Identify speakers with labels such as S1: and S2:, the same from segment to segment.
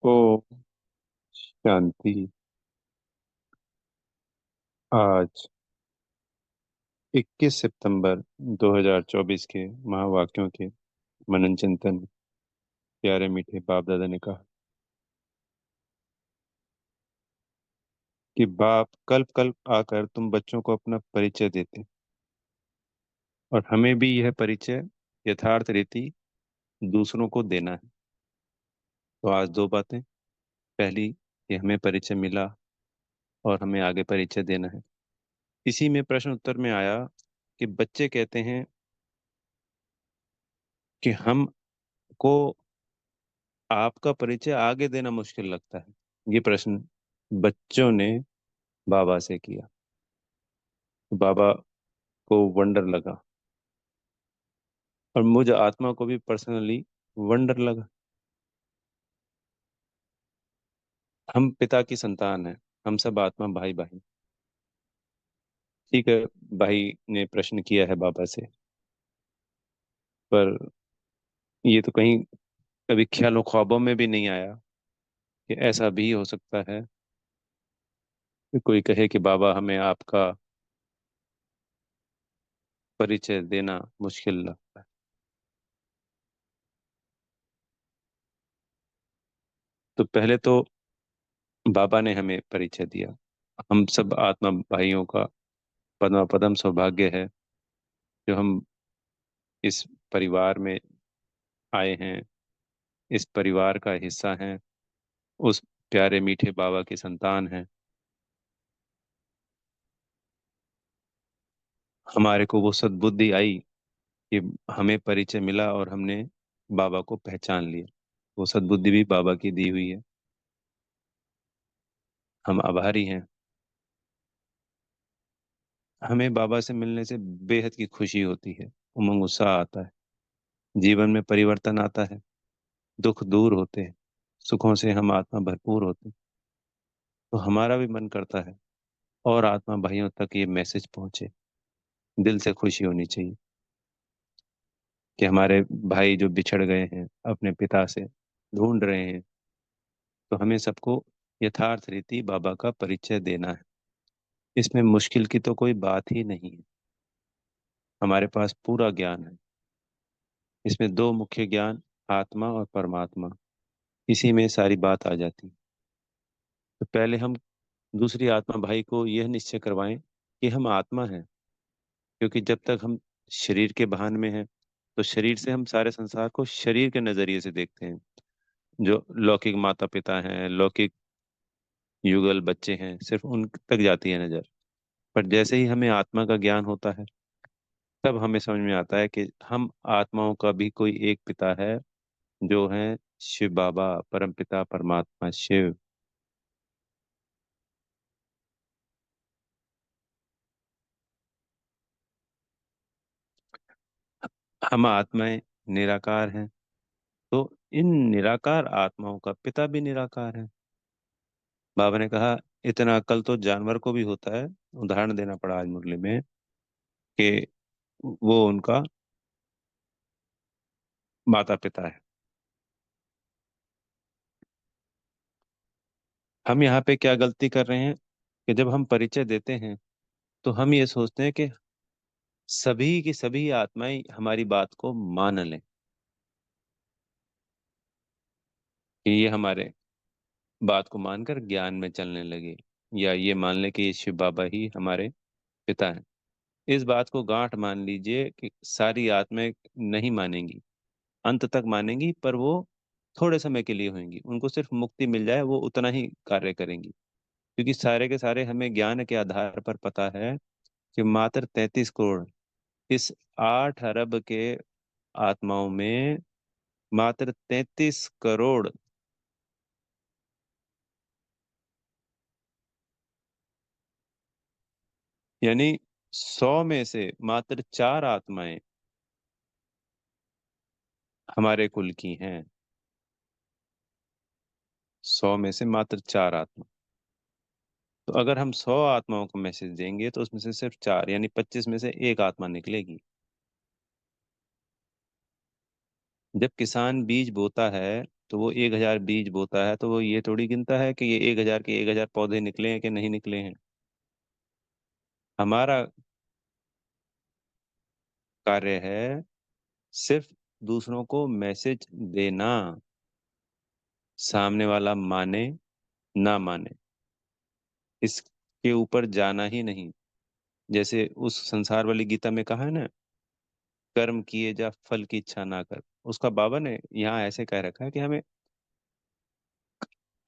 S1: ओ शांति। आज 21 सितंबर 2024 के महावाक्यों के मनन चिंतन में प्यारे मीठे बाप दादा ने कहा कि बाप कल्प कल्प आकर तुम बच्चों को अपना परिचय देते, और हमें भी यह परिचय यथार्थ रीति दूसरों को देना है। तो आज दो बातें। पहली, कि हमें परिचय मिला और हमें आगे परिचय देना है। इसी में प्रश्न उत्तर में आया कि बच्चे कहते हैं कि हमको आपका परिचय आगे देना मुश्किल लगता है। ये प्रश्न बच्चों ने बाबा से किया। तो बाबा को वंडर लगा, और मुझ आत्मा को भी पर्सनली वंडर लगा। हम पिता की संतान हैं, हम सब आत्मा भाई भाई। ठीक है, भाई ने प्रश्न किया है बाबा से, पर ये तो कहीं कभी ख्यालों ख्वाबों में भी नहीं आया कि ऐसा भी हो सकता है कि कोई कहे कि बाबा हमें आपका परिचय देना मुश्किल लगता है। तो पहले तो बाबा ने हमें परिचय दिया। हम सब आत्मा भाइयों का पद्मा पदम सौभाग्य है जो हम इस परिवार में आए हैं, इस परिवार का हिस्सा हैं, उस प्यारे मीठे बाबा की संतान हैं। हमारे को वो सद्बुद्धि आई कि हमें परिचय मिला और हमने बाबा को पहचान लिया। वो सद्बुद्धि भी बाबा की दी हुई है। हम आभारी हैं। हमें बाबा से मिलने से बेहद की खुशी होती है, उमंग उत्साह आता है, जीवन में परिवर्तन आता है, दुख दूर होते हैं, सुखों से हम आत्मा भरपूर होते हैं। तो हमारा भी मन करता है और आत्मा भाइयों तक ये मैसेज पहुंचे। दिल से खुशी होनी चाहिए कि हमारे भाई जो बिछड़ गए हैं अपने पिता से, ढूंढ रहे हैं। तो हमें सबको यथार्थ रीति बाबा का परिचय देना है। इसमें मुश्किल की तो कोई बात ही नहीं है। हमारे पास पूरा ज्ञान है। इसमें दो मुख्य ज्ञान, आत्मा और परमात्मा, इसी में सारी बात आ जाती है। तो पहले हम दूसरी आत्मा भाई को यह निश्चय करवाएं कि हम आत्मा हैं। क्योंकि जब तक हम शरीर के भान में हैं, तो शरीर से हम सारे संसार को शरीर के नजरिए से देखते हैं। जो लौकिक माता पिता हैं, लौकिक युगल बच्चे हैं, सिर्फ उन तक जाती है नजर। पर जैसे ही हमें आत्मा का ज्ञान होता है, तब हमें समझ में आता है कि हम आत्माओं का भी कोई एक पिता है, जो है शिव बाबा, परम पिता परमात्मा शिव। हम आत्माएं निराकार हैं। तो इन निराकार आत्माओं का पिता भी निराकार है। बाबा ने कहा, इतना अक्ल तो जानवर को भी होता है। उदाहरण देना पड़ा आज मुरली में कि वो उनका माता पिता है। हम यहाँ पे क्या गलती कर रहे हैं कि जब हम परिचय देते हैं, तो हम ये सोचते हैं कि सभी की सभी आत्माएं हमारी बात को मान लें, कि ये हमारे बात को मानकर ज्ञान में चलने लगे, या ये मान लें कि ये शिव बाबा ही हमारे पिता हैं। इस बात को गांठ मान लीजिए कि सारी आत्माएं नहीं मानेंगी, अंत तक मानेंगी, पर वो थोड़े समय के लिए होंगी। उनको सिर्फ मुक्ति मिल जाए, वो उतना ही कार्य करेंगी। क्योंकि सारे के सारे हमें ज्ञान के आधार पर पता है कि मात्र 33 करोड़, इस 8 अरब के आत्माओं में मात्र 33 करोड़, यानी 100 में से मात्र 4 आत्माएं हमारे कुल की हैं। 100 में से मात्र 4 आत्मा। तो अगर हम 100 आत्माओं को मैसेज देंगे, तो उसमें से सिर्फ चार, यानी 25 में से एक आत्मा निकलेगी। जब किसान बीज बोता है, तो वो 1,000 बीज बोता है, तो वो ये थोड़ी गिनता है कि ये 1,000 के 1,000 पौधे निकले हैं कि नहीं निकले हैं। हमारा कार्य है सिर्फ दूसरों को मैसेज देना, सामने वाला माने ना माने इसके ऊपर जाना ही नहीं। जैसे उस संसार वाली गीता में कहा है ना, कर्म किए जा फल की इच्छा ना कर। उसका बाबा ने यहाँ ऐसे कह रखा है कि हमें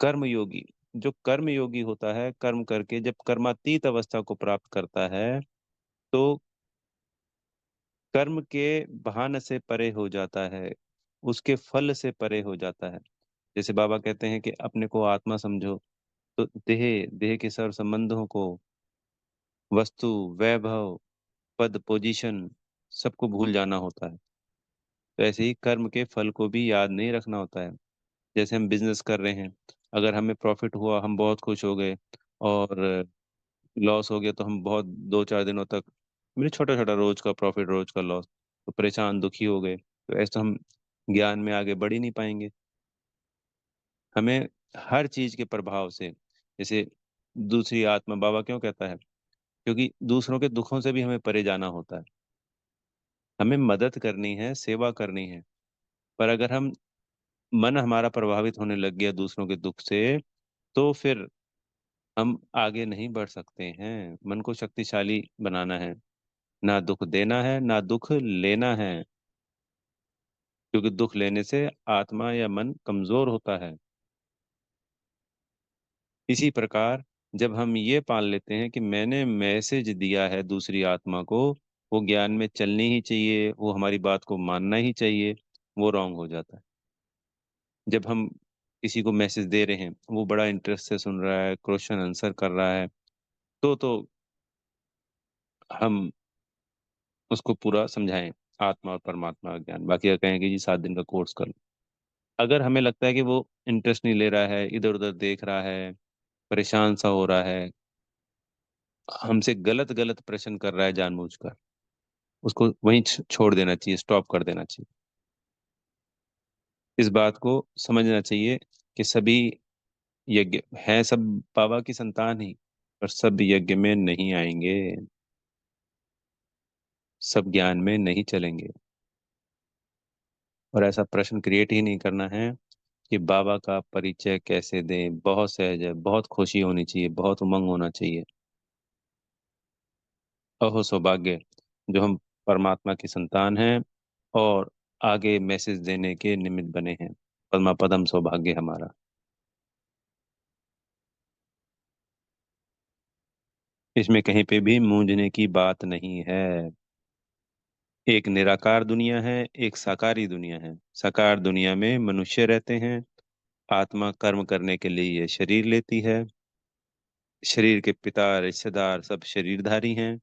S1: कर्म योगी, जो कर्म योगी होता है, कर्म करके जब कर्मातीत अवस्था को प्राप्त करता है, तो कर्म के बहाने से परे हो जाता है, उसके फल से परे हो जाता है। जैसे बाबा कहते हैं कि अपने को आत्मा समझो, तो देह देह के सर्व संबंधों को, वस्तु, वैभव, पद, पोजीशन, सबको भूल जाना होता है। तो ऐसे ही कर्म के फल को भी याद नहीं रखना होता है। जैसे हम बिजनेस कर रहे हैं, अगर हमें प्रॉफिट हुआ हम बहुत खुश हो गए, और लॉस हो गया तो हम बहुत 2-4 दिनों तक, मेरे छोटा छोटा रोज का प्रॉफिट रोज का लॉस, तो परेशान दुखी हो गए, तो ऐसे तो हम ज्ञान में आगे बढ़ ही नहीं पाएंगे। हमें हर चीज के प्रभाव से, जैसे दूसरी आत्मा, बाबा क्यों कहता है, क्योंकि दूसरों के दुखों से भी हमें परे जाना होता है। हमें मदद करनी है, सेवा करनी है, पर अगर हम मन हमारा प्रभावित होने लग गया दूसरों के दुख से, तो फिर हम आगे नहीं बढ़ सकते हैं। मन को शक्तिशाली बनाना है, ना दुख देना है ना दुख लेना है, क्योंकि दुख लेने से आत्मा या मन कमजोर होता है। इसी प्रकार जब हम ये पाल लेते हैं कि मैंने मैसेज दिया है दूसरी आत्मा को, वो ज्ञान में चलनी ही चाहिए, वो हमारी बात को मानना ही चाहिए, वो रॉन्ग हो जाता है। जब हम किसी को मैसेज दे रहे हैं, वो बड़ा इंटरेस्ट से सुन रहा है, क्वेश्चन आंसर कर रहा है, तो हम उसको पूरा समझाएं, आत्मा और परमात्मा का ज्ञान। बाकी अगर कहें कि जी 7 दिन का कोर्स कर लो, अगर हमें लगता है कि वो इंटरेस्ट नहीं ले रहा है, इधर उधर देख रहा है, परेशान सा हो रहा है, हमसे गलत गलत प्रश्न कर रहा है जानबूझकर, उसको वहीं छोड़ देना चाहिए, स्टॉप कर देना चाहिए। इस बात को समझना चाहिए कि सभी यज्ञ हैं, सब बाबा की संतान ही, पर सब यज्ञ में नहीं आएंगे, सब ज्ञान में नहीं चलेंगे। और ऐसा प्रश्न क्रिएट ही नहीं करना है कि बाबा का परिचय कैसे दें। बहुत सहज है, बहुत खुशी होनी चाहिए, बहुत उमंग होना चाहिए। अहो सौभाग्य जो हम परमात्मा की संतान हैं और आगे मैसेज देने के निमित्त बने हैं। पद्मा पदम सौभाग्य हमारा। इसमें कहीं पे भी मूंझने की बात नहीं है। एक निराकार दुनिया है, एक साकारी दुनिया है। साकार दुनिया में मनुष्य रहते हैं, आत्मा कर्म करने के लिए ये शरीर लेती है, शरीर के पिता रिश्तेदार सब शरीरधारी हैं,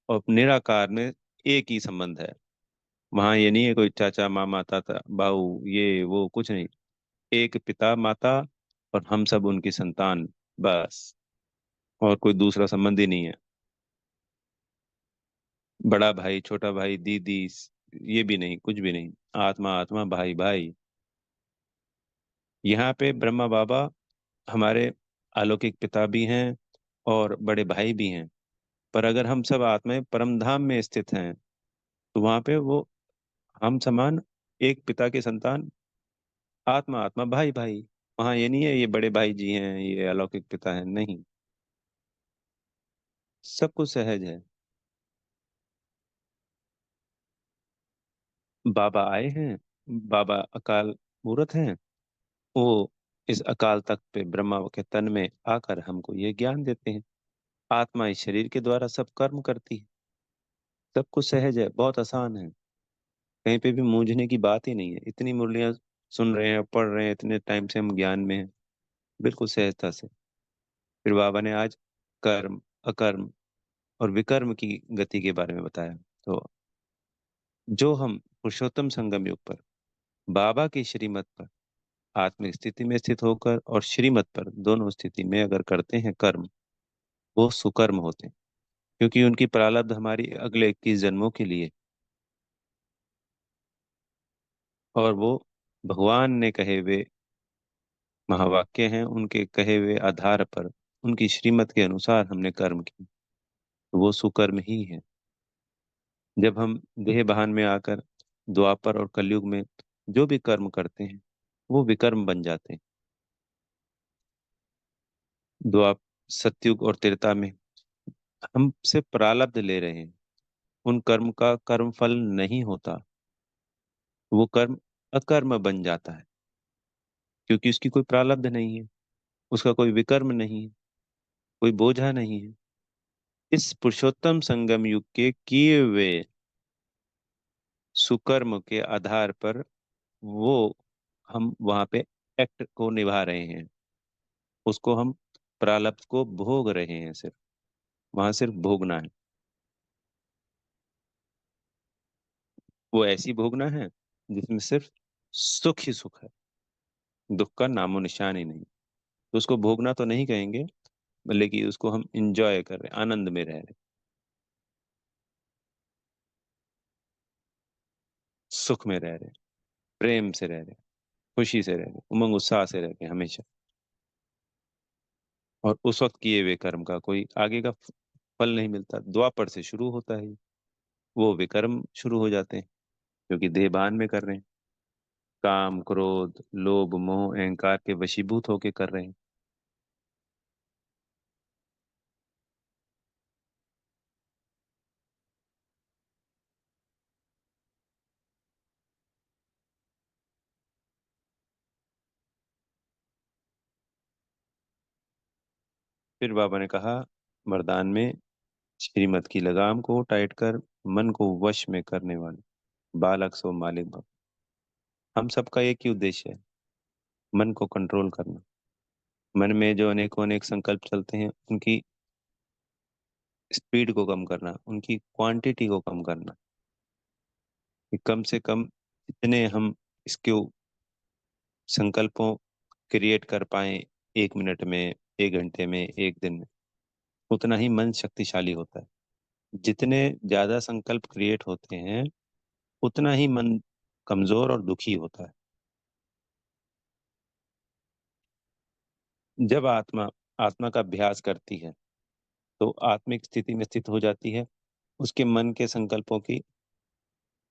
S1: और निराकार में एक ही संबंध है। वहां ये नहीं है कोई चाचा मामा ताता बाऊ ये वो, कुछ नहीं। एक पिता माता और हम सब उनकी संतान, बस। और कोई दूसरा संबंध ही नहीं है। बड़ा भाई छोटा भाई दीदी, ये भी नहीं, कुछ भी नहीं। आत्मा आत्मा, भाई भाई। यहाँ पे ब्रह्मा बाबा हमारे अलौकिक पिता भी हैं और बड़े भाई भी हैं। पर अगर हम सब आत्माएं परम धाम में स्थित हैं, तो वहां पे वो हम समान, एक पिता के संतान, आत्मा आत्मा, भाई भाई। वहां ये नहीं है ये बड़े भाई जी हैं, ये अलौकिक पिता हैं, नहीं। सब कुछ सहज है। बाबा आए हैं, बाबा अकाल मूर्त हैं। वो इस अकाल तख्त पे ब्रह्मा के तन में आकर हमको ये ज्ञान देते हैं। आत्मा इस शरीर के द्वारा सब कर्म करती है। सब कुछ सहज है, बहुत आसान है। कहीं पे भी मूंझने की बात ही नहीं है। इतनी मुरलियां सुन रहे हैं, पढ़ रहे हैं, इतने टाइम से हम ज्ञान में हैं, बिल्कुल सहजता से। फिर बाबा ने आज कर्म, अकर्म और विकर्म की गति के बारे में बताया। तो जो हम पुरुषोत्तम संगम युग पर बाबा की श्रीमत पर आत्मिक स्थिति में स्थित होकर और श्रीमत पर दोनों स्थिति में अगर करते हैं कर्म, वो सुकर्म होते हैं, क्योंकि उनकी प्रारब्ध हमारी अगले 21 जन्मों के लिए। और वो भगवान ने कहे हुए महावाक्य हैं, उनके कहे हुए आधार पर, उनकी श्रीमत के अनुसार हमने कर्म किए, तो वो सुकर्म ही है। जब हम देह भान में आकर द्वापर और कलयुग में जो भी कर्म करते हैं वो विकर्म बन जाते हैं। द्वाप सतयुग और त्रेता में हम से प्रारब्ध ले रहे हैं, उन कर्म का कर्म फल नहीं होता, वो कर्म अकर्म बन जाता है, क्योंकि उसकी कोई प्रारब्ध नहीं है, उसका कोई विकर्म नहीं है, कोई बोझा नहीं है। इस पुरुषोत्तम संगम युग के किए हुए सुकर्म के आधार पर वो हम वहां पे एक्ट को निभा रहे हैं, उसको हम प्रारब्ध को भोग रहे हैं, सिर्फ वहां सिर्फ भोगना है। वो ऐसी भोगना है जिसमें सिर्फ सुख ही सुख है, दुख का नामो निशान ही नहीं। तो उसको भोगना तो नहीं कहेंगे, बल्कि उसको हम इंजॉय कर रहे हैं, आनंद में रह रहे हैं, सुख में रह रहे हैं, प्रेम से रह रहे हैं, खुशी से रह रहे हैं, उमंग उत्साह से रह रहे हैं हमेशा। और उस वक्त किए हुए कर्म का कोई आगे का फल नहीं मिलता। द्वापर से शुरू होता है, वो विकर्म शुरू हो जाते हैं, क्योंकि देहभान में कर रहे हैं, काम क्रोध लोभ मोह अहंकार के वशीभूत होके कर रहे हैं। फिर बाबा ने कहा वरदान में, श्रीमत की लगाम को टाइट कर मन को वश में करने वाले बालक सो मालिक भव। हम सबका एक ही उद्देश्य है, मन को कंट्रोल करना। मन में जो अनेकों अनेक संकल्प चलते हैं उनकी स्पीड को कम करना, उनकी क्वांटिटी को कम करना, कि कम से कम जितने हम इसके संकल्पों क्रिएट कर पाए, 1 मिनट में, 1 घंटे में, एक दिन में, उतना ही मन शक्तिशाली होता है। जितने ज्यादा संकल्प क्रिएट होते हैं उतना ही मन कमजोर और दुखी होता है। जब आत्मा आत्मा का अभ्यास करती है तो आत्मिक स्थिति में स्थित हो जाती है, उसके मन के संकल्पों की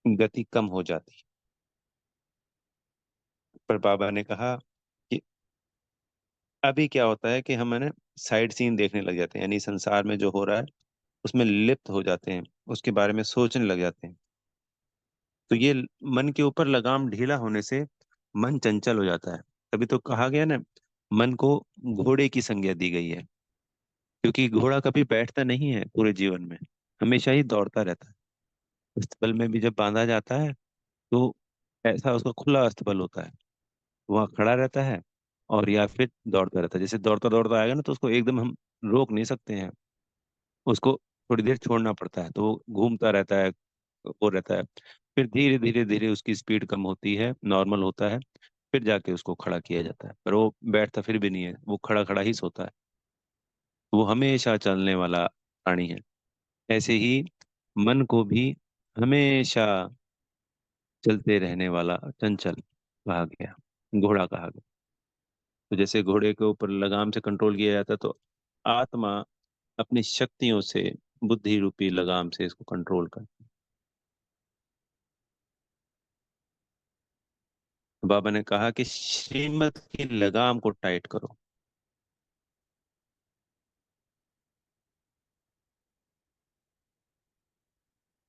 S1: गति कम हो जाती है। पर बाबा ने कहा कि अभी क्या होता है कि हम है ना साइड सीन देखने लग जाते हैं, यानी संसार में जो हो रहा है उसमें लिप्त हो जाते हैं, उसके बारे में सोचने लग जाते हैं। तो ये मन के ऊपर लगाम ढीला होने से मन चंचल हो जाता है। तभी तो कहा गया ना, मन को घोड़े की संज्ञा दी गई है, क्योंकि घोड़ा कभी बैठता नहीं है पूरे जीवन में, हमेशा ही दौड़ता रहता है। अस्तबल में भी जब बांधा जाता है तो ऐसा उसका खुला अस्तबल होता है, वहाँ खड़ा रहता है और या फिर दौड़ता रहता है। जैसे दौड़ता दौड़ता आएगा ना तो उसको एकदम हम रोक नहीं सकते हैं, उसको थोड़ी देर छोड़ना पड़ता है, तो वो घूमता रहता है, वो रहता है। फिर धीरे धीरे धीरे उसकी स्पीड कम होती है, नॉर्मल होता है, फिर जाके उसको खड़ा किया जाता है। पर वो बैठता फिर भी नहीं है, वो खड़ा खड़ा ही सोता है। वो हमेशा चलने वाला प्राणी है। ऐसे ही मन को भी हमेशा चलते रहने वाला चंचल कहा गया, घोड़ा कहा गया। तो जैसे घोड़े के ऊपर लगाम से कंट्रोल किया जाता है, तो आत्मा अपनी शक्तियों से, बुद्धि रूपी लगाम से इसको कंट्रोल कर। बाबा ने कहा कि श्रीमत की लगाम को टाइट करो।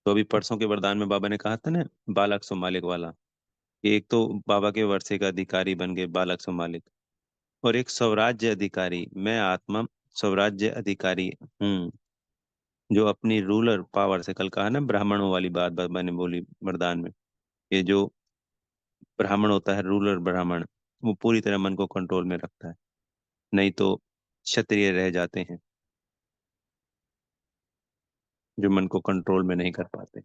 S1: तो अभी परसों के वरदान में बाबा ने कहा था ना, बालक सो मालिक वाला, कि एक तो बाबा के वर्षे का अधिकारी बन गए बालक सो मालिक, और एक स्वराज्य अधिकारी, मैं आत्मा स्वराज्य अधिकारी हूँ, जो अपनी रूलर पावर से, कल कहा ना ब्राह्मणों वाली बात बाबा ने बोली वरदान में, ये जो ब्राह्मण होता है, रूलर ब्राह्मण, वो पूरी तरह मन को कंट्रोल में रखता है, नहीं तो क्षत्रिय रह जाते हैं जो मन को कंट्रोल में नहीं कर पाते।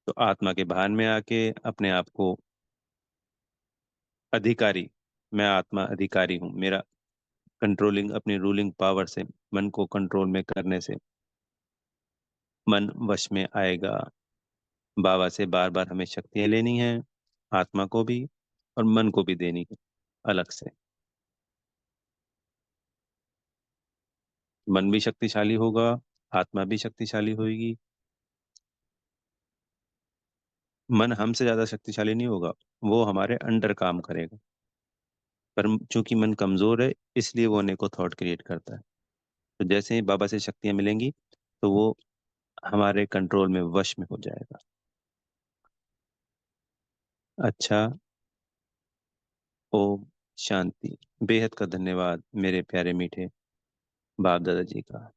S1: तो आत्मा के भान में आके अपने आप को अधिकारी, मैं आत्मा अधिकारी हूँ, मेरा कंट्रोलिंग, अपनी रूलिंग पावर से मन को कंट्रोल में करने से मन वश में आएगा। बाबा से बार बार हमें शक्तियां लेनी है, आत्मा को भी और मन को भी देनी है अलग से। मन भी शक्तिशाली होगा, आत्मा भी शक्तिशाली होगी। मन हमसे ज्यादा शक्तिशाली नहीं होगा, वो हमारे अंडर काम करेगा। पर चूंकि मन कमजोर है, इसलिए वो अनेकों थॉट क्रिएट करता है। तो जैसे ही बाबा से शक्तियां मिलेंगी, तो वो हमारे कंट्रोल में, वश में हो जाएगा। अच्छा। ओम शांति। बेहद का धन्यवाद मेरे प्यारे मीठे बाप दादा जी का।